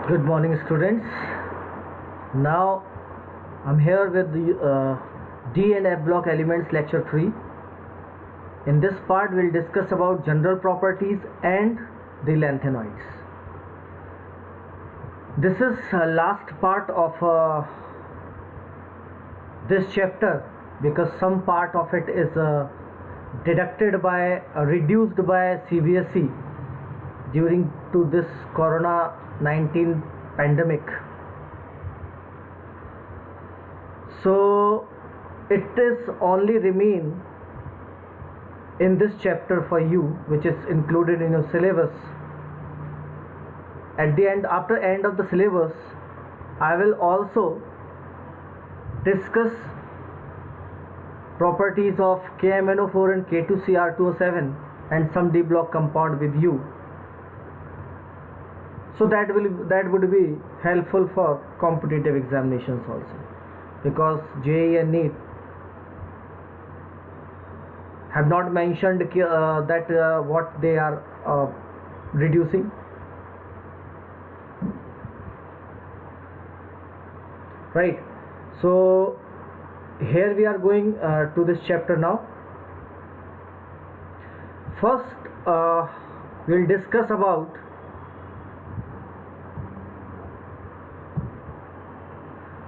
Good morning, students. Now I'm here with the D and F block elements lecture 3. In this part we'll discuss about general properties and the lanthanoids. This is last part of this chapter because some part of it is deducted by reduced by CBSE during to this Corona-19 pandemic. So it is only remain in this chapter for you, which is included in your syllabus. At the end, after end of the syllabus, I will also discuss properties of KMNO4 and K2Cr2O7 and some D block compound with you. So that would be helpful for competitive examinations also, because JEE and NEET have not mentioned that what they are reducing. Right. So here we are going to this chapter now. First we'll discuss about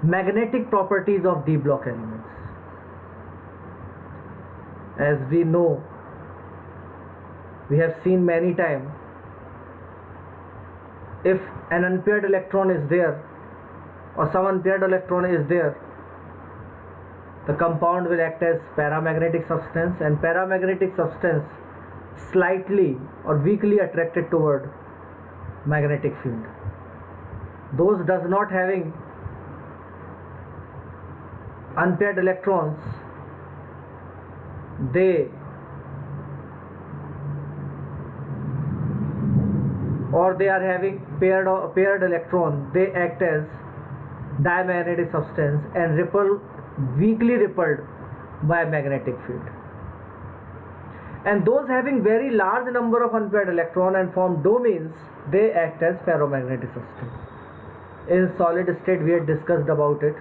magnetic properties of D block elements. As we know, we have seen many times, if an unpaired electron is there or some unpaired electron is there, the compound will act as paramagnetic substance, and paramagnetic substance slightly or weakly attracted toward magnetic field. Those does not having unpaired electrons, they are having paired electron, they act as diamagnetic substance and weakly repelled by magnetic field. And those having very large number of unpaired electron and form domains, they act as ferromagnetic substance. In solid state we had discussed about it.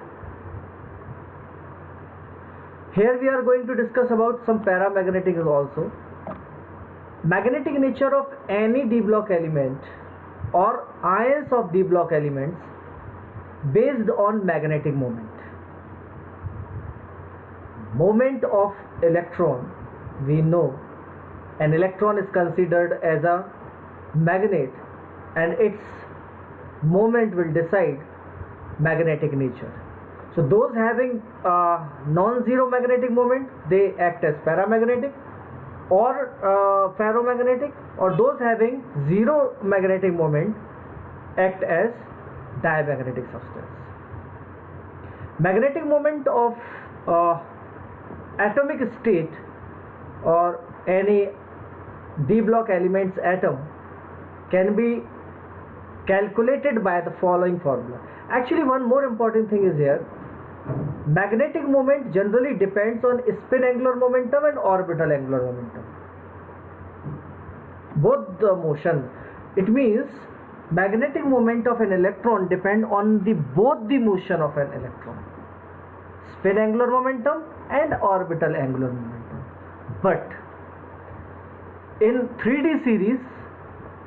Here we are going to discuss about some paramagnetic also. Magnetic nature of any D block element or ions of D block elements based on magnetic moment. Moment of electron, we know an electron is considered as a magnet and its moment will decide magnetic nature. So those having non-zero magnetic moment, they act as paramagnetic or ferromagnetic, or those having zero magnetic moment act as diamagnetic substance. Magnetic moment of atomic state or any D block elements atom can be calculated by the following formula. Actually, one more important thing is here. Magnetic moment generally depends on spin angular momentum and orbital angular momentum. Both the motion. It means magnetic moment of an electron depend on both the motion of an electron. Spin angular momentum and orbital angular momentum. But in 3D series,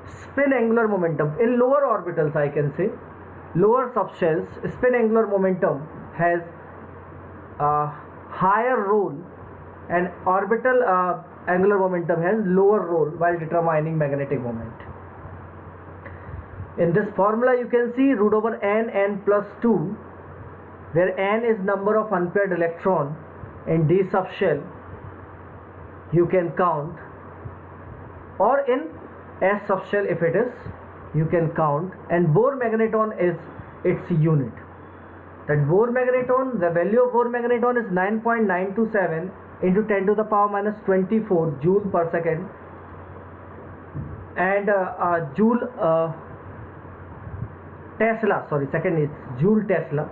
spin angular momentum in lower orbitals, I can say, lower subshells, spin angular momentum has a higher role and orbital angular momentum has lower role while determining magnetic moment. In this formula you can see root over n plus 2, where n is number of unpaired electron in D subshell you can count, or in S subshell if it is you can count, and Bohr magneton is its unit. That Bohr magneton, the value of Bohr magneton is 9.927 into 10 to the power minus 24 joule per second, and second is joule Tesla,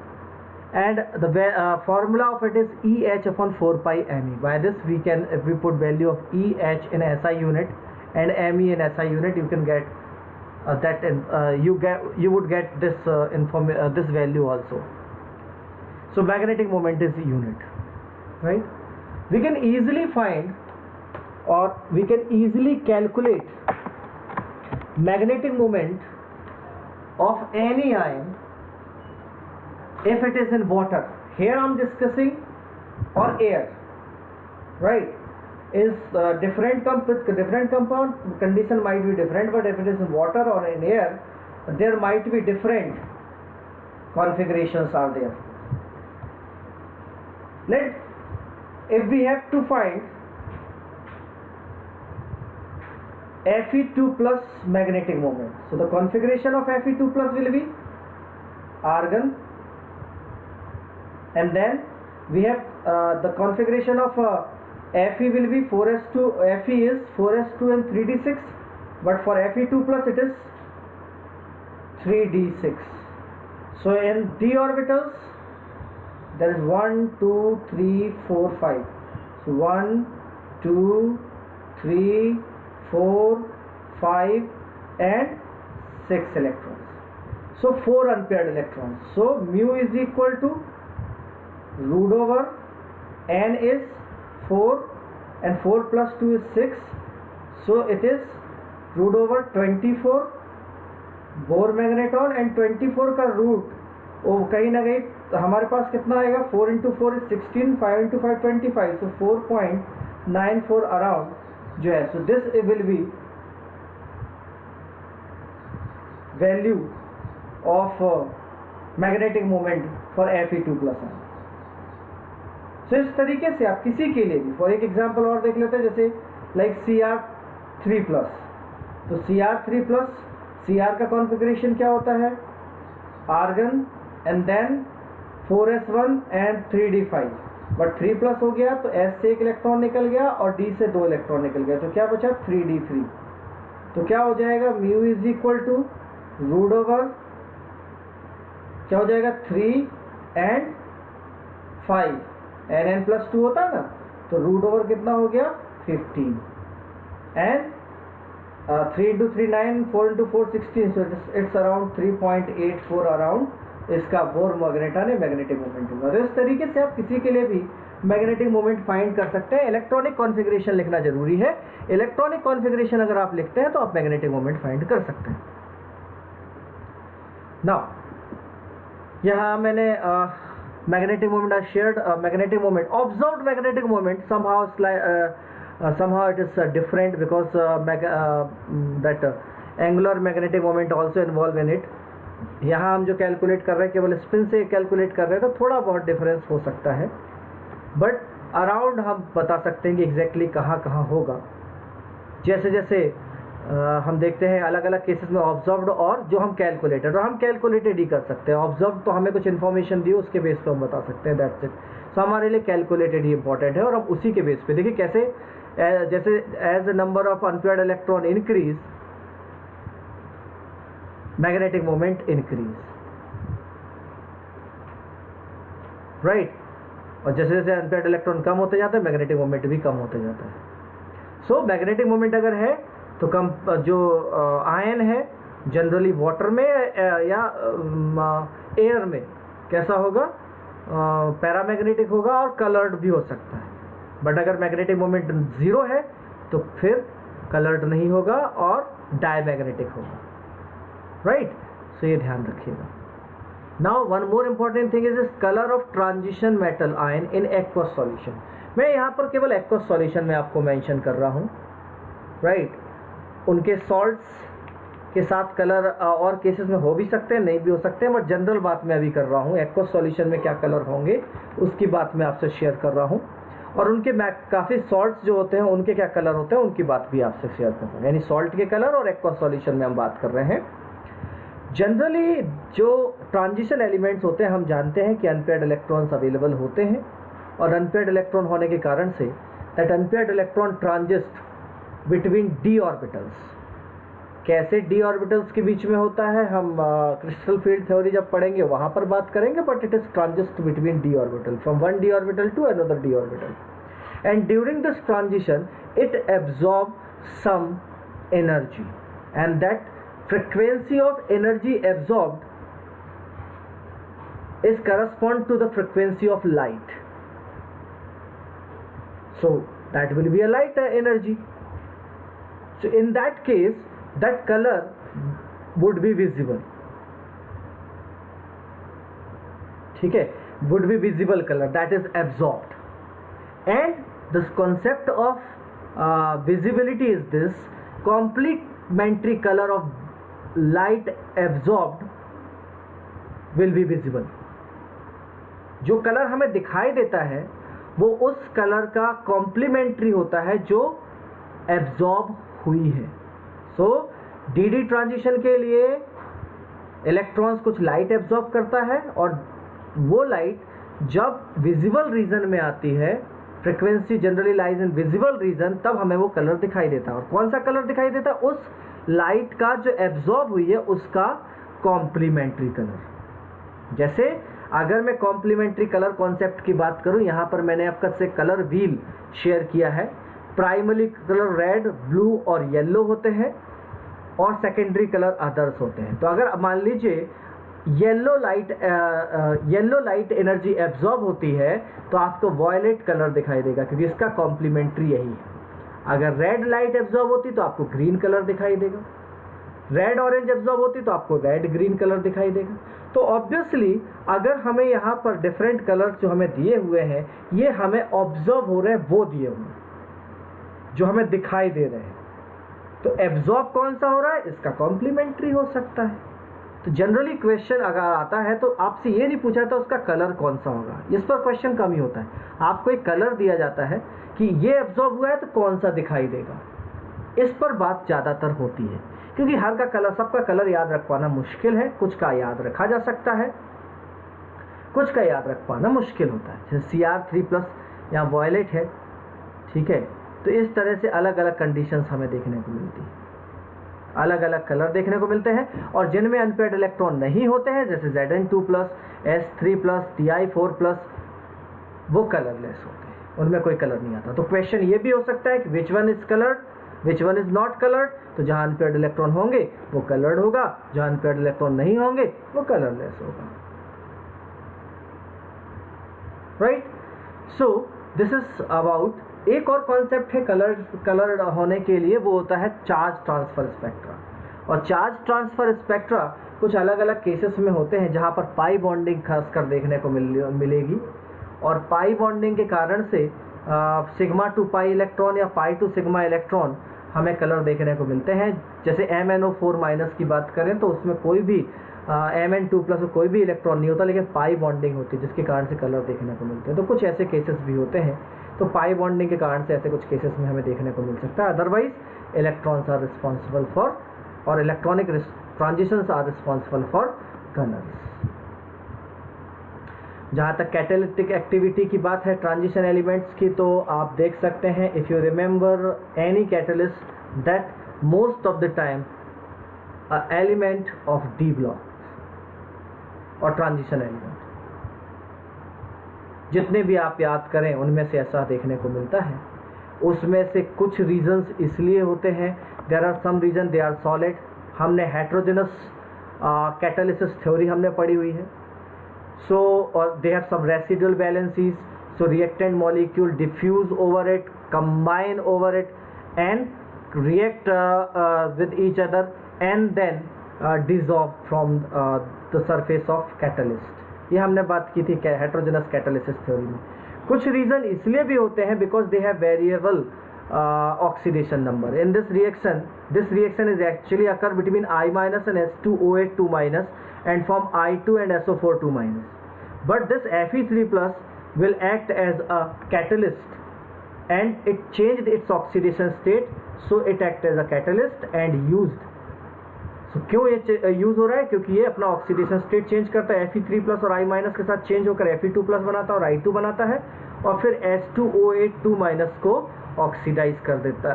and the formula of it is EH upon 4 pi ME. By this we can, if we put value of EH in SI unit and ME in SI unit, you can get you would get this value also. So magnetic moment is unit, right? We can easily find, or we can easily calculate magnetic moment of any ion if it is in water. Here I am discussing, or air, right? Is different compound, condition might be different, but if it is in water or in air, there might be different configurations are there. If we have to find Fe2 plus magnetic moment, so the configuration of Fe2 plus will be argon, and then we have the configuration of Fe will be 4s2, Fe is 4s2 and 3d6, but for Fe2 plus it is 3d6. So in d orbitals there is 1, 2, 3, 4, 5. So 1, 2, 3, 4, 5 and 6 electrons. So 4 unpaired electrons. So mu is equal to root over n is 4 and 4 plus 2 is 6. So it is root over 24 bore magneton, and 24 का root वो कहीं ना कहीं हमारे पास कितना आएगा, 4 into 4 is 16, 5 into 5 25, so 4.94 around जो है. So this will be value of magnetic moment for Fe2 plus. So इस तरीके से आप किसी के लिए भी, फॉर एक एग्जांपल और देख लेते हैं, जैसे लाइक Cr3 प्लस. तो Cr3 प्लस, Cr का कॉन्फ़िगरेशन क्या होता है, argon and then 4s1 and 3d5, but 3 plus हो गया तो S से 1 इलेक्ट्रॉन निकल गया और D से 2 इलेक्ट्रॉन निकल गया, तो क्या बचा 3d3. तो क्या हो जाएगा, mu is equal to root over क्या हो जाएगा 3 एंड 5, n प्लस 2 होता है ना, तो रूट ओवर कितना हो गया 15 and 3 into 3 9, 4 into 4 16, so it's around 3.84 around इसका बोर मैग्नेटॉन है मैग्नेटिक मोमेंट होगा. तो इस तरीके से आप किसी के लिए भी मैग्नेटिक मोमेंट फाइंड कर सकते हैं. इलेक्ट्रॉनिक कॉन्फ़िगरेशन लिखना जरूरी है. इलेक्ट्रॉनिक कॉन्फ़िगरेशन अगर आप लिखते हैं तो आप मैग्नेटिक मोमेंट फाइंड कर सकते हैं. नाउ यहाँ मैंने magnetic moment are shared. Magnetic moment, observed magnetic moment, somehow it is different because that angular magnetic moment also involved in it. यहाँ हम जो कैलकुलेट कर रहे हैं केवल स्पिन से कैलकुलेट कर रहे हैं, तो थोड़ा बहुत डिफरेंस हो सकता है, बट अराउंड हम बता सकते हैं कि एग्जैक्टली कहाँ कहाँ होगा. जैसे जैसे हम देखते हैं अलग अलग केसेस में ऑब्जर्व्ड और जो हम कैलकुलेटेड, और हम कैलकुलेटेड ही कर सकते हैं. ऑब्जर्व तो हमें कुछ इन्फॉर्मेशन दी, उसके बेस पे हम बता सकते हैं, दैट्स इट. सो हमारे लिए कैलकुलेटेड ही इंपॉर्टेंट है, और हम उसी के बेस पे देखिए कैसे, जैसे as the number of unpaired electron increase, magnetic moment increase, right. और जैसे जैसे अनपेयर्ड इलेक्ट्रॉन कम होते जाते हैं, मैग्नेटिक मोमेंट भी कम होते जाता है. सो मैग्नेटिक मोमेंट अगर है तो कम, जो आयन है जनरली वाटर में या एयर में कैसा होगा, पैरामैग्नेटिक होगा और कलर्ड भी हो सकता है. बट अगर मैग्नेटिक मोमेंट ज़ीरो है तो फिर कलर्ड नहीं होगा और डायमैग्नेटिक होगा, राइट. सो ये ध्यान रखिएगा. Now one more important thing is colour of transition metal ion in aqueous solution. मैं यहाँ पर केवल एक्वस सॉल्यूशन में आपको मेंशन कर रहा हूँ, राइट. उनके सॉल्ट्स के साथ कलर और केसेस में हो भी सकते हैं, नहीं भी हो सकते हैं, बट जनरल बात मैं अभी कर रहा हूँ. एक्वस सॉल्यूशन में क्या कलर होंगे उसकी बात मैं आपसे शेयर कर रहा हूँ, और उनके काफ़ी सॉल्ट्स जो होते हैं उनके क्या कलर होते हैं उनकी बात भी आपसे शेयर कर रहा हूँ. यानी सॉल्ट के कलर और एक्वस सॉल्यूशन में हम बात कर रहे हैं. जनरली जो ट्रांजिशन एलिमेंट्स होते हैं हम जानते हैं कि अनपेयर्ड इलेक्ट्रॉन्स अवेलेबल होते हैं, और अनपेयर्ड इलेक्ट्रॉन होने के कारण से that unpaired electron transits between d orbitals. कैसे डी ऑर्बिटल्स के बीच में होता है हम क्रिस्टल फील्ड थ्योरी जब पढ़ेंगे वहाँ पर बात करेंगे, but it is transits between d orbital, from one d orbital to another d orbital, and during this transition it absorb some energy, and that frequency of energy absorbed is correspond to the frequency of light. So that will be a light energy. So in that case, that color would be visible. ठीक है, would be visible color, that is absorbed. And this concept of visibility is this: complementary color of light absorbed will be visible. जो colour हमें दिखाई देता है वो उस colour का कॉम्प्लीमेंट्री होता है जो एब्जॉर्ब हुई है. सो डी ट्रांजिशन के लिए इलेक्ट्रॉन्स कुछ लाइट एब्जॉर्ब करता है और वो लाइट जब विजिबल रीजन में आती है, frequency generally lies in visible region, तब हमें वो कलर दिखाई देता है. और कौन सा कलर दिखाई देता है? उस लाइट का जो एब्जॉर्ब हुई है उसका कॉम्प्लीमेंट्री कलर. जैसे अगर मैं कॉम्प्लीमेंट्री कलर कॉन्सेप्ट की बात करूं, यहाँ पर मैंने आपका से कलर व्हील शेयर किया है. प्राइमरी कलर रेड, ब्लू और येलो होते हैं और सेकेंडरी कलर अदर्स होते हैं. तो अगर मान लीजिए येलो लाइट एनर्जी एब्जॉर्ब होती है तो आपको वॉयलेट कलर दिखाई देगा क्योंकि इसका कॉम्प्लीमेंट्री यही है. अगर रेड लाइट एब्जॉर्ब होती तो आपको ग्रीन कलर दिखाई देगा. रेड ऑरेंज एब्जॉर्ब होती तो आपको रेड ग्रीन कलर दिखाई देगा. तो ऑब्वियसली अगर हमें यहाँ पर डिफरेंट कलर्स जो हमें दिए हुए हैं, ये हमें ऑब्जर्व हो रहे हैं, वो दिए हुए हैं जो हमें दिखाई दे रहे हैं. तो एब्जॉर्ब कौन सा हो रहा है? इसका कॉम्प्लीमेंट्री हो सकता है. तो जनरली क्वेश्चन अगर आता है तो आपसे ये नहीं पूछा था उसका कलर कौन सा होगा. इस पर क्वेश्चन कम ही होता है. आपको एक कलर दिया जाता है कि ये एब्जॉर्ब हुआ है तो कौन सा दिखाई देगा. इस पर बात ज़्यादातर होती है क्योंकि हर का कलर, सबका कलर याद रख पाना मुश्किल है. कुछ का याद रखा जा सकता है, कुछ का याद रख पाना मुश्किल होता है. जैसे CR3+ यहाँ वॉयलेट है, ठीक है. तो इस तरह से अलग अलग कंडीशंस हमें देखने को मिलती है, अलग अलग कलर देखने को मिलते हैं. और जिनमें अनपेयर्ड इलेक्ट्रॉन नहीं होते हैं जैसे Zn2+, S3+, Ti4+, वो कलरलेस होते हैं, उनमें कोई कलर नहीं आता. तो क्वेश्चन ये भी हो सकता है कि which one is coloured, which one is not coloured. तो जहाँ अनपेयर्ड इलेक्ट्रॉन होंगे वो कलर्ड होगा, जहाँ अनपेयर्ड इलेक्ट्रॉन नहीं होंगे वो कलरलेस होगा. Right. So this is about. एक और कॉन्सेप्ट है कलर होने के लिए, वो होता है चार्ज ट्रांसफर स्पेक्ट्रा. और चार्ज ट्रांसफर स्पेक्ट्रा कुछ अलग अलग केसेस में होते हैं जहाँ पर पाई बॉन्डिंग खासकर देखने को मिलेगी. और पाई बॉन्डिंग के कारण से सिग्मा टू पाई इलेक्ट्रॉन या पाई टू सिग्मा इलेक्ट्रॉन हमें कलर देखने को मिलते हैं. जैसे MnO4- की बात करें तो उसमें कोई भी Mn2+ कोई भी इलेक्ट्रॉन नहीं होता, लेकिन पाई बॉन्डिंग होती है जिसके कारण से कलर देखने को मिलते हैं. तो कुछ ऐसे केसेस भी होते हैं. तो पाई बॉन्डिंग के कारण से ऐसे कुछ केसेस में हमें देखने को मिल सकता है. Otherwise electrons are responsible for, और electronic transitions are responsible for colours. जहाँ तक कैटालिटिक एक्टिविटी की बात है ट्रांजिशन एलिमेंट्स की, तो आप देख सकते हैं, if you remember any catalyst that most of the time a element of D block और ट्रांजिशन एलिमेंट, जितने भी आप याद करें उनमें से ऐसा देखने को मिलता है. उसमें से कुछ रीजंस इसलिए होते हैं, there are some reason they are solid. हमने हेट्रोजेनस कैटालिसिस थ्योरी हमने पढ़ी हुई है. So or they have some residual valencies, so reactant molecule diffuse over it, combine over it and react with each other and then dissolve from the surface of catalyst. ये हमने बात की थी heterogeneous catalysis theory में. कुछ reason इसलिए भी होते हैं because they have variable oxidation number. In this reaction is actually occur between I- and S2O8 and form I2 and SO4(2-). But this Fe3+ will act as a catalyst and it changed its oxidation state, so it act as a catalyst and used. So क्यों ये use हो रहा है? क्योंकि ये अपना oxidation state change करता है. Fe3+ और I- के साथ चेंज होकर Fe2+ बनाता है और I2 बनाता है, और फिर S2O8(2-) को ऑक्सीडाइज कर देता,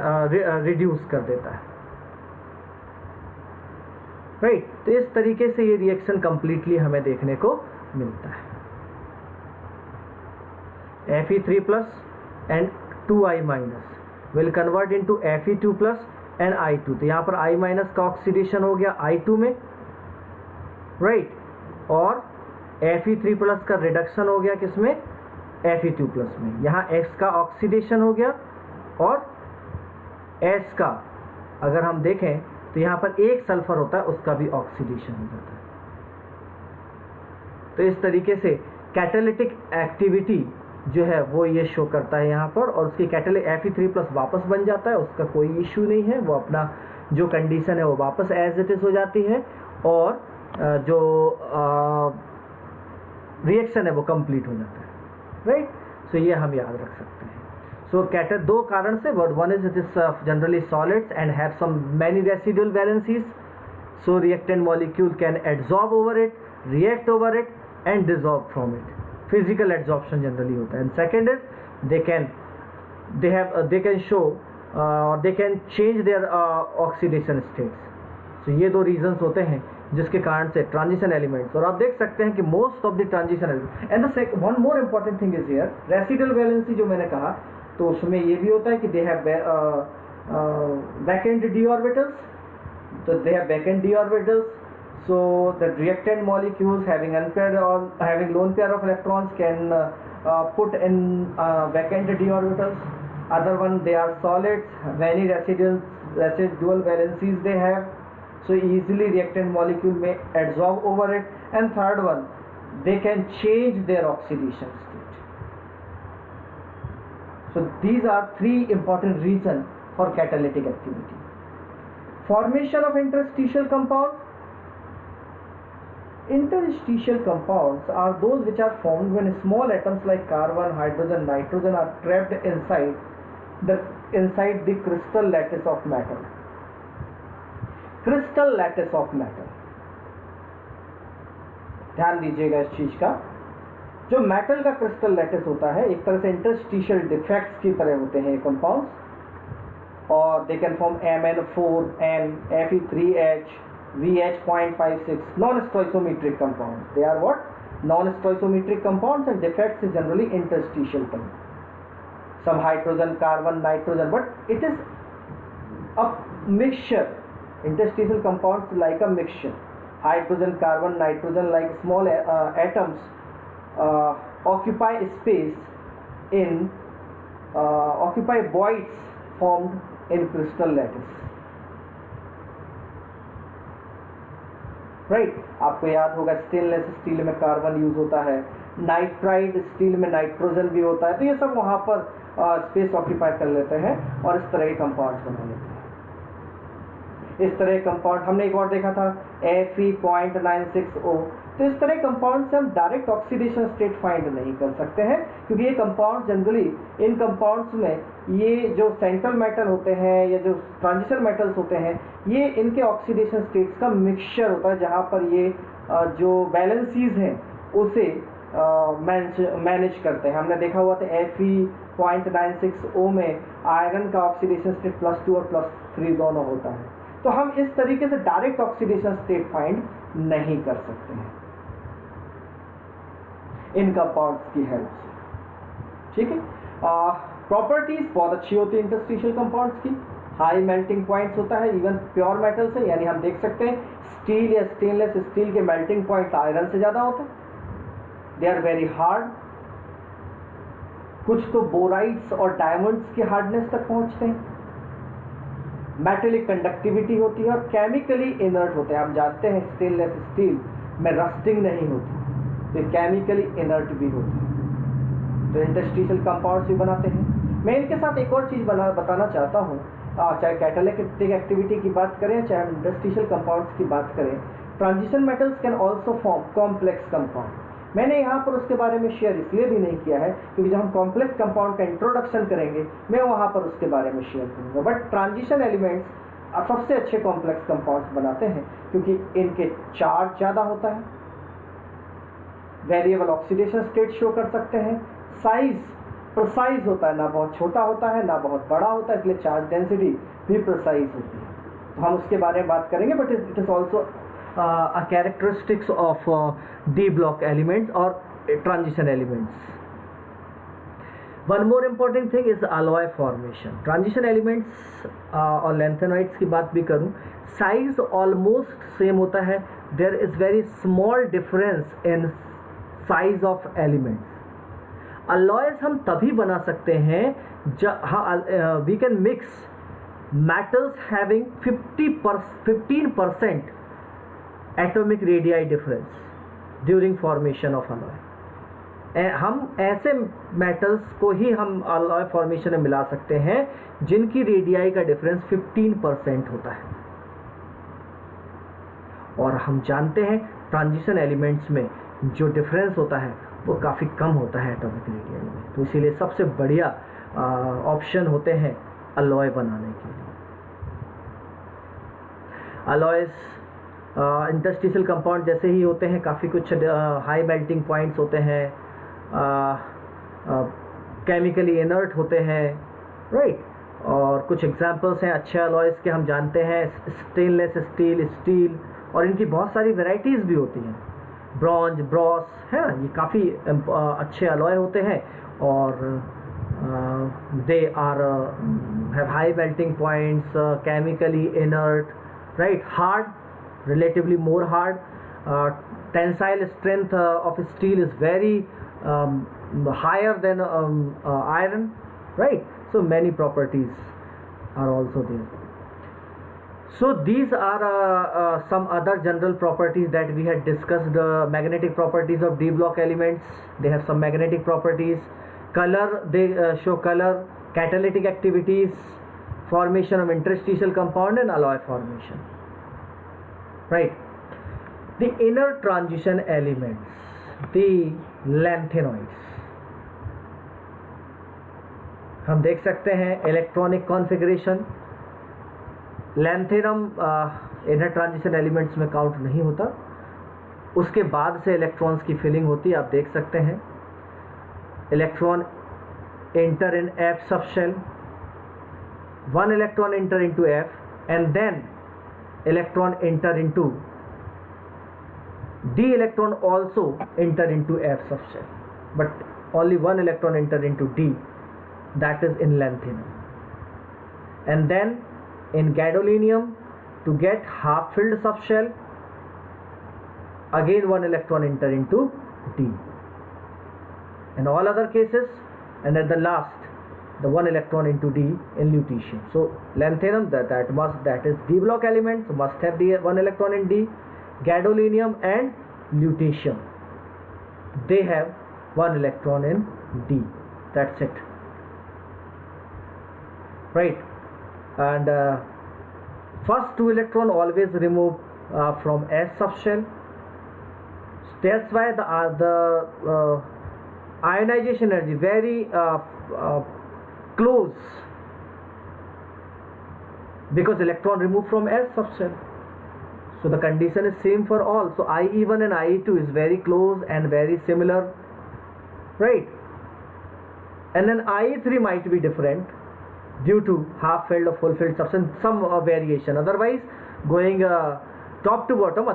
रिड्यूस कर देता है. राइट. तो इस तरीके से ये रिएक्शन कंप्लीटली हमें देखने को मिलता है. Fe3+ and 2I- will convert into Fe2+ and I2। तो यहाँ पर I माइनस का ऑक्सीडेशन हो गया I2 में, राइट, और Fe3 प्लस का रिडक्शन हो गया किसमें, Fe2 प्लस में। यहाँ X का ऑक्सीडेशन हो गया और S का अगर हम देखें तो यहाँ पर एक सल्फर होता है, उसका भी ऑक्सीडेशन हो जाता है। तो इस तरीके से कैटालिटिक एक्टिविटी जो है वो ये शो करता है यहाँ पर, और उसकी कैटालिक Fe3 प्लस वापस बन जाता है, उसका कोई इशू नहीं है, वो अपना जो कंडीशन है वो वापस एज इट इज़ हो जाती है, और जो रिएक्शन है वो कंप्लीट हो जाता है, राइट। सो ये हम याद रख सकते हैं। सो दो कारण से, one is it is generally solids and have some many residual valencies, so reactant molecule can adsorb over it, react over it and dissolve from it. Physical adsorption generally होता है। And second is they can show they can change their oxidation states. So ये दो reasons होते हैं जिसके कारण से transition elements, और आप देख सकते हैं कि most of the transition element and one more important thing is here, residual valency जो मैंने कहा, तो उसमें ये भी होता है कि they have vacant d orbitals, so they have vacant d orbitals, so the reactant molecules having unpaired or having lone pair of electrons can put in vacant d orbitals. Other one, they are solids, many residual valencies they have, so easily reactant molecule may adsorb over it. And third one, they can change their oxidation state. So these are three important reasons for catalytic activity. Formation of interstitial compound. Interstitial compounds are those which are formed when small atoms like carbon, hydrogen, nitrogen are trapped inside the crystal lattice of matter. Crystal lattice of matter, ध्यान दीजिएगा इस चीज का। जो metal का crystal lattice होता है, एक तरह से इंटरस्टिशियल डिफेक्ट्स की तरह होते हैं ये कंपाउंड्स, और they can form MnO4, Fe3H, VH.56, non-stoichiometric compounds. They are what? Non-stoichiometric compounds, and defects is generally interstitial term. Some hydrogen, carbon, nitrogen, but it is a mixture. Interstitial compounds like a mixture. Hydrogen, carbon, nitrogen, like small atoms, occupy space in occupy voids formed in crystal lattice. Right, आपको याद होगा stainless steel में carbon use होता है, nitride steel में nitrogen भी होता है, तो ये सब वहाँ पर स्पेस ऑक्यूपाई कर लेते हैं और इस तरह के कंपाउंड्स बना लेते हैं। इस तरह कंपाउंड हमने एक और देखा था Fe.96O। तो इस तरह कंपाउंड से हम डायरेक्ट ऑक्सीडेशन स्टेट फाइंड नहीं कर सकते हैं, क्योंकि ये कंपाउंड जनरली, इन कंपाउंड्स में ये जो सेंट्रल मेटल होते हैं या जो ट्रांजिशन मेटल्स होते हैं, ये इनके ऑक्सीडेशन स्टेट्स का मिक्सचर होता है, जहाँ पर ये जो बैलेंसीज हैं उसे मैनेज करते हैं। हमने देखा हुआ था Fe.96O में आयरन का ऑक्सीडेशन स्टेट +2 और +3 दोनों होता है। तो हम इस तरीके से डायरेक्ट ऑक्सीडेशन स्टेट फाइंड नहीं कर सकते हैं इन कंपाउंड्स की हेल्प से, ठीक है। प्रॉपर्टीज बहुत अच्छी होती है इंटरस्टिशियल कंपाउंड्स की, हाई मेल्टिंग पॉइंट्स होता है इवन प्योर मेटल से, यानी हम देख सकते हैं स्टील या स्टेनलेस स्टील के मेल्टिंग पॉइंट आयरन से ज़्यादा होते हैं। दे आर वेरी हार्ड, कुछ तो बोराइड्स और डायमंड्स की हार्डनेस तक पहुंचते हैं। मेटेलिक कंडक्टिविटी होती है और केमिकली इनर्ट होते हैं। आप जानते हैं स्टेनलेस स्टील में रस्टिंग नहीं होती, तो केमिकली इनर्ट भी होते हैं। तो इंटरस्टिशियल कंपाउंड्स भी बनाते हैं। मैं इनके साथ एक और चीज़ बताना चाहता हूँ, चाहे कैटालिटिक एक्टिविटी की बात करें चाहे इंटरस्टिशियल कंपाउंड्स की बात करें, transition metals can also form complex compound. मैंने यहाँ पर उसके बारे में शेयर इसलिए भी नहीं किया है क्योंकि जब हम कॉम्प्लेक्स कंपाउंड का इंट्रोडक्शन करेंगे मैं वहाँ पर उसके बारे में शेयर करूँगा। बट ट्रांजिशन एलिमेंट्स सबसे अच्छे कॉम्प्लेक्स कंपाउंड्स बनाते हैं क्योंकि इनके चार्ज ज़्यादा होता है, वेरिएबल ऑक्सीडेशन स्टेट शो कर सकते हैं, साइज प्रिसाइज होता है, ना बहुत छोटा होता है ना बहुत बड़ा होता है, इसलिए चार्ज डेंसिटी भी प्रिसाइज होती है। तो हम उसके बारे में बात करेंगे, but it is also a characteristics of D block elements or transition elements. One more important thing is alloy formation. Transition elements और लैंथेनॉइड्स की बात भी करूं, साइज ऑलमोस्ट सेम होता है. There is very small difference in size of elements. Alloys हम तभी बना सकते हैं we can mix metals having 15% atomic radii difference during formation of alloy. हम ऐसे मेटल्स को ही हम अलॉय फॉर्मेशन में मिला सकते हैं जिनकी रेडियाई का डिफरेंस 15% होता है. और हम जानते हैं ट्रांजिशन एलिमेंट्स में जो डिफरेंस होता है वो काफ़ी कम होता है एटॉमिक रेडियाई में. तो इसीलिए सबसे बढ़िया ऑप्शन होते हैं अलॉय बनाने के लिए. अलॉयज इंटरस्टिशियल कंपाउंड जैसे ही होते हैं, काफ़ी कुछ हाई मेल्टिंग पॉइंट्स होते हैं, केमिकली इनर्ट होते हैं, राइट. और कुछ एग्जांपल्स हैं अच्छे अलॉयज के हम जानते हैं, स्टेनलेस स्टील, और इनकी बहुत सारी वैरायटीज़ भी होती हैं. ब्रॉन्ज, ब्रॉस है ना, ये काफ़ी अच्छे अलॉय होते हैं और they are have high melting points, chemically inert, right, hard, relatively more hard. Tensile strength of steel is very higher than iron, right. So many properties are also there. So these are some other general properties that we had discussed. Magnetic properties of d block elements, they have some magnetic properties. Color, they show color, catalytic activities, formation of interstitial compound and alloy formation, right. The inner transition elements, the lanthanoids, हम देख सकते हैं electronic configuration. Lanthanum inner transition elements में count नहीं होता, उसके बाद से इलेक्ट्रॉन्स की फिलिंग होती है. आप देख सकते हैं electron enter in F subshell, one electron enter into F, and then electron enter into D. Electron also enter into F subshell, but only one electron enter into D, that is in lanthanum. And then in gadolinium, to get half filled subshell, again one electron enter into D. In all other cases, and at the last, the one electron into D in lutetium. So lanthanum, that is d block elements, must have the one electron in D. Gadolinium and lutetium, they have one electron in D. That's it, right. And first two electron always remove from S subshell. That's why the ionization energy very close, because electron removed from S subshell. So the condition is same for all. So IE1 and IE2 is very close and very similar, right. And then IE3 might be different due to half filled or full filled substance, some variation. Otherwise, going top to bottom,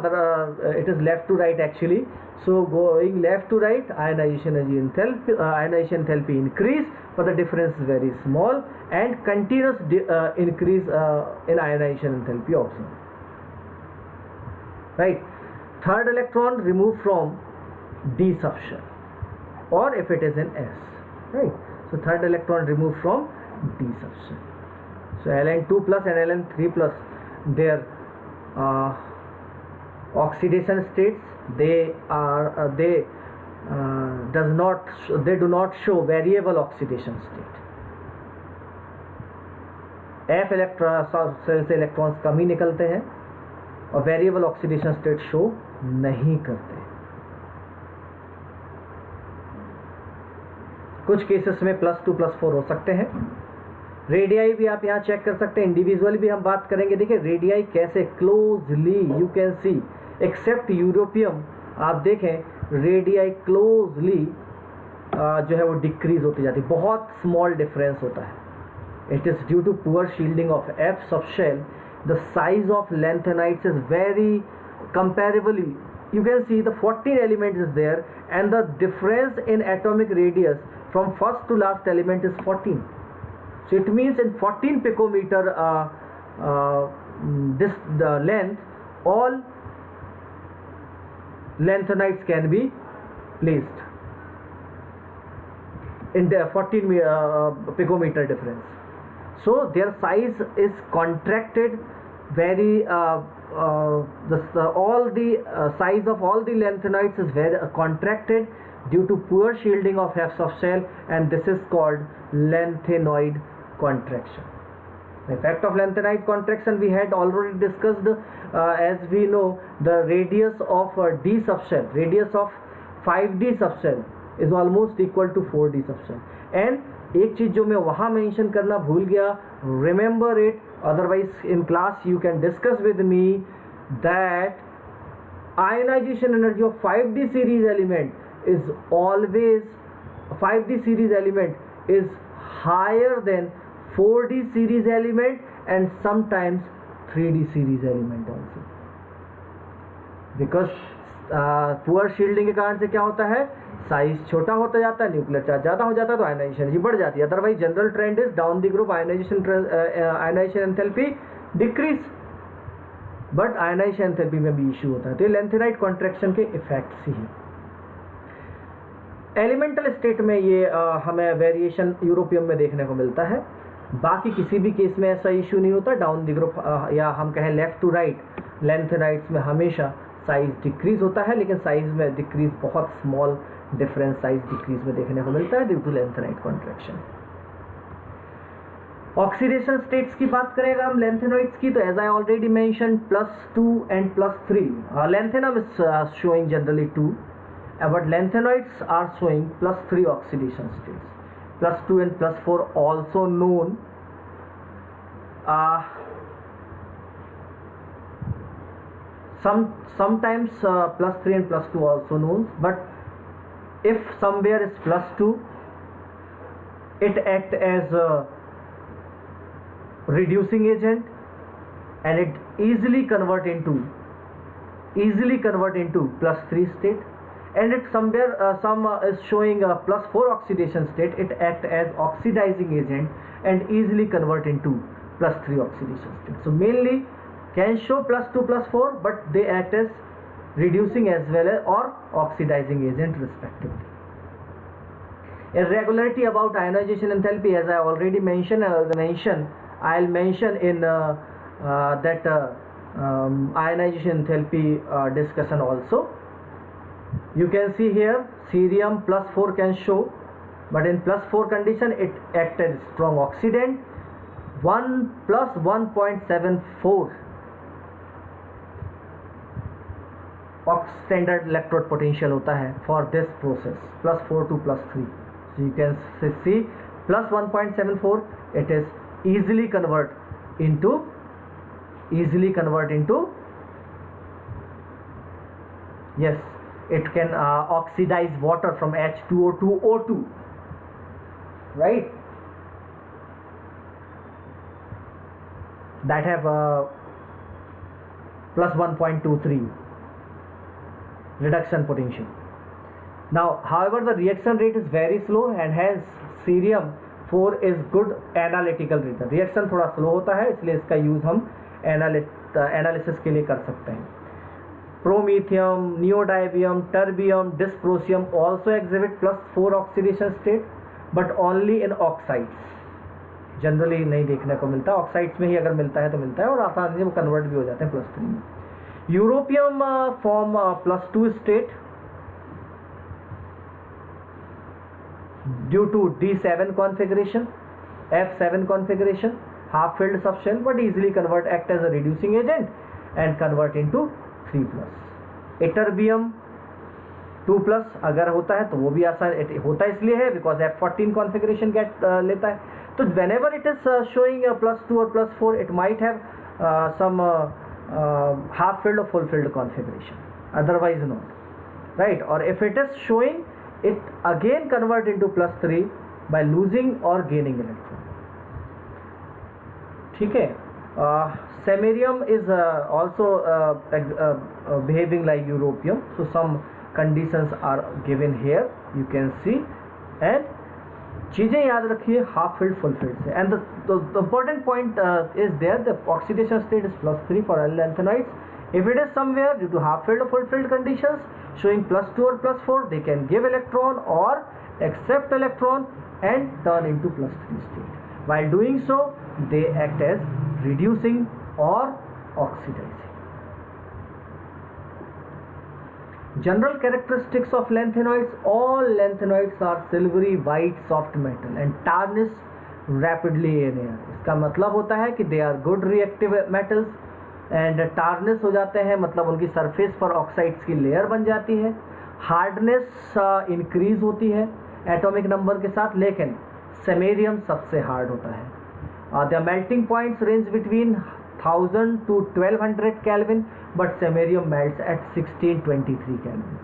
it is left to right actually. So going left to right, ionization enthalpy increase, but the difference is very small, and continuous increase in ionization enthalpy also, right. Third electron removed from D subshell, or if it is in S, right. So third electron removed from D subshell. So Ln2 plus and Ln3 plus, their oxidation states, they do not show variable oxidation state. F shell से electrons कम ही निकलते हैं और variable oxidation state show नहीं करते. कुछ cases में +2 +4 हो सकते हैं. रेडियाई भी आप यहाँ चेक कर सकते हैं, इंडिविजुअली भी हम बात करेंगे. देखिए रेडियाई कैसे closely, you can see, except europium, आप देखें रेडियाई क्लोजली जो है वो डिक्रीज होती जाती है, बहुत स्मॉल डिफरेंस होता है. It is due to poor shielding of F subshell. The size of lanthanides is very comparably, you can see the 14 elements is there, and the difference in atomic radius from first to last element is 14. So it means in 14 picometer the length, all lanthanides can be placed in the 14 picometer difference. So their size is contracted very all the size of all the lanthanides is very contracted due to poor shielding of half soft shell, and this is called lanthanoid contraction. The effect of lanthanide contraction we had already discussed. As we know, the radius of D subshell, radius of 5D subshell is almost equal to 4D subshell. And एक चीज जो मैं वहाँ mention करना भूल गया, remember it, otherwise in class you can discuss with me that ionization energy of 5D series element is always 5D series element is higher than 4D series element and sometimes 3D series element also, because poor shielding के कारण से क्या होता है, size छोटा होता जाता है, न्यूक्लियर चार्ज ज़्यादा हो जाता है, तो आयनाइजेशन एनर्जी बढ़ जाती है. Otherwise general trend is down the group ionization enthalpy decrease, but ionization enthalpy में भी इशू होता है. तो ये लैंथेनाइड कॉन्ट्रैक्शन के इफेक्ट्स ही हैं. एलिमेंटल स्टेट में ये हमें वेरिएशन यूरोपियम में देखने को मिलता है. बाकी किसी भी केस में ऐसा इशू नहीं होता. डाउन द ग्रुप या हम कहें लेफ्ट टू राइट लैंथेनाइड्स में हमेशा साइज डिक्रीज होता है, लेकिन साइज में डिक्रीज बहुत स्मॉल डिफरेंस साइज डिक्रीज में देखने को मिलता है due to lanthanide contraction. Oxidation states की बात करेगा हम लैंथेनॉइड्स की, तो as I already mention +2 and +3. Lanthanum is showing generally 2, but lanthanoids are showing +3 oxidation states. +2 and +4 also known. Sometimes +3 and +2 also known, but if somewhere is +2, it act as a reducing agent and it easily convert into +3 state. And it somewhere some is showing a +4 oxidation state, it act as oxidizing agent and easily convert into +3 oxidation state. So mainly can show +2 +4, but they act as reducing as well as or oxidizing agent respectively. Irregularity about ionization enthalpy, as I already mentioned, I'll mention in that ionization enthalpy discussion also. You can see here cerium +4 can show, but in +4 condition it acts as strong oxidant. 1 + 1.74 standard electrode potential होता है for this process, +4 to +3. So you can see +1.74 it is easily convert into yes, it can oxidize water from H2O to O2, right, that have +1.23 reduction potential. Now however the reaction rate is very slow and hence cerium 4 is good analytical reason. reaction थोड़ा slow होता है, इसलिए इसका use हम analysis के लिए कर सकते हैं. Promethium, neodymium, terbium, dysprosium also exhibit +4 oxidation state, but only in oxides. Generally नहीं देखने को मिलता, ऑक्साइड्स में ही अगर मिलता है तो मिलता है, और आसानी से वो कन्वर्ट भी हो जाते हैं +3 में. Europium form +2 state due to D7 configuration, F7 configuration, half filled subshell, but easily convert, act as a reducing agent and convert into 3+. Ytterbium 2+ अगर होता है तो वो भी आसान होता है, इसलिए है बिकॉज F14 कॉन्फ़िगरेशन गेट लेता है. तो whenever it is showing a +2 or +4, it might have some half filled or full filled configuration, otherwise not, right? Or if it is showing, it again convert into +3 by losing or gaining electron. ठीक है. Samarium is also behaving like europium, so some conditions are given here, you can see, and चीज़ें याद रखिए half filled full filled से. And the important point is there the oxidation state is +3 for all lanthanides. If it is somewhere due to half filled or full filled conditions showing +2 or +4, they can give electron or accept electron and turn into +3 state. While doing so, they act as reducing or oxidizing. General characteristics of lanthanoids: all lanthanoids are silvery white soft metal and tarnish rapidly in air. इसका मतलब होता है कि they are good reactive metals and tarnish हो जाते हैं, मतलब उनकी सरफेस पर ऑक्साइड्स की लेयर बन जाती है. हार्डनेस इंक्रीज होती है एटॉमिक नंबर के साथ, लेकिन सेमेरियम सबसे हार्ड होता है. The melting points range between 1000 to 1200 Kelvin, but samarium melts at 1623 Kelvin.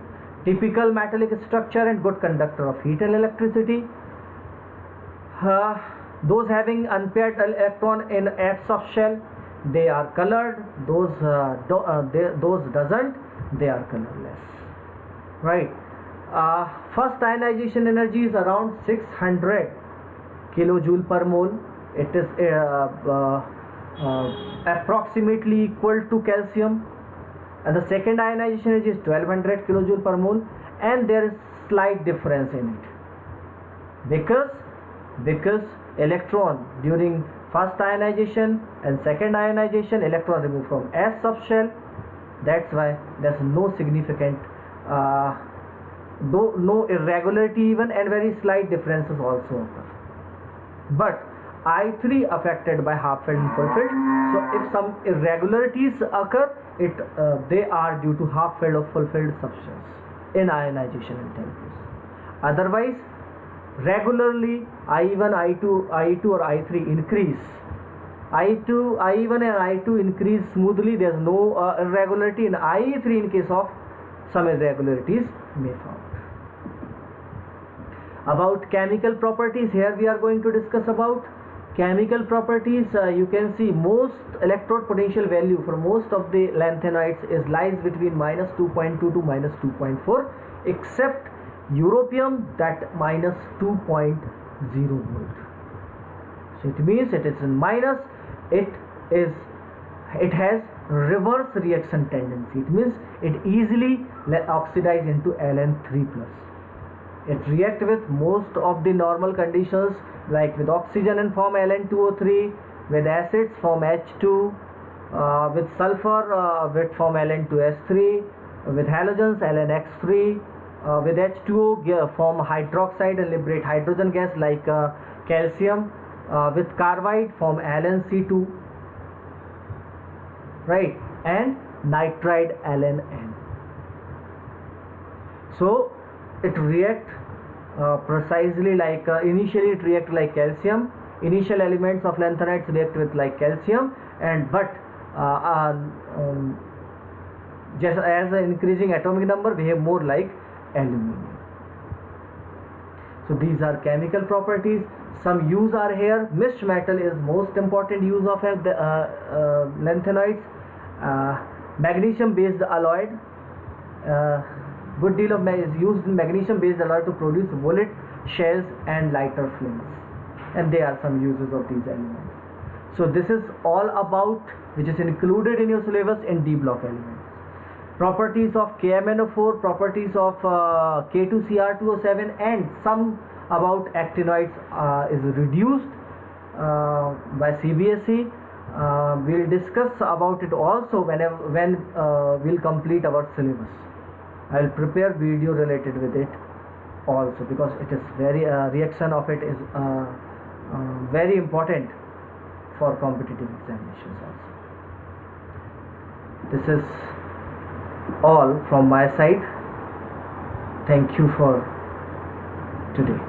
Typical metallic structure and good conductor of heat and electricity. Those having unpaired electron in atoms of shell, they are colored. Those doesn't, they are colorless. Right. First ionization energy is around 600 kilojoule per mole. It is approximately equal to calcium, and the second ionization energy is 1200 kilojoule per mole, and there is slight difference in it because electron during first ionization and second ionization, electron removed from S subshell. That's why there's no significant no irregularity even, and very slight differences also occur. But I3 affected by half filled and full filled. So if some irregularities occur, they are due to half filled or full filled substance in ionization enthalpies. Otherwise, regularly I1, I2 or I3 increase. I1 and I2 increase smoothly. There is no irregularity in I3 in case of some irregularities may found. About chemical properties, here we are going to discuss about chemical properties. You can see most electrode potential value for most of the lanthanides lies between -2.2 to -2.4, except europium, that -2.0 volt. So it means it is in minus. It has reverse reaction tendency. It means it easily oxidize into Ln3+. It react with most of the normal conditions, like with oxygen and form Ln2O3, with acids form H2, with sulfur with form Ln2S3, with halogens Lnx3, with H2O form hydroxide and liberate hydrogen gas like calcium, with carbide form Lnc2, right, and nitride Ln. So it react precisely like initially it react like calcium. Initial elements of lanthanides react with like calcium, and but just as increasing atomic number behave more like aluminum. So these are chemical properties. Some use are here. Mixed metal is most important use of lanthanides. Magnesium based alloy, good deal of is used in magnesium based alloy to produce bullet shells and lighter flames, and there are some uses of these elements. So this is all about which is included in your syllabus in D block elements. Properties of KMnO4, properties of K2Cr2O7, and some about actinoids is reduced by CBSE. We'll discuss about it also when we'll complete our syllabus. I will prepare video related with it also, because it is very reaction of it is very important for competitive examinations also. This is all from my side. Thank you for today.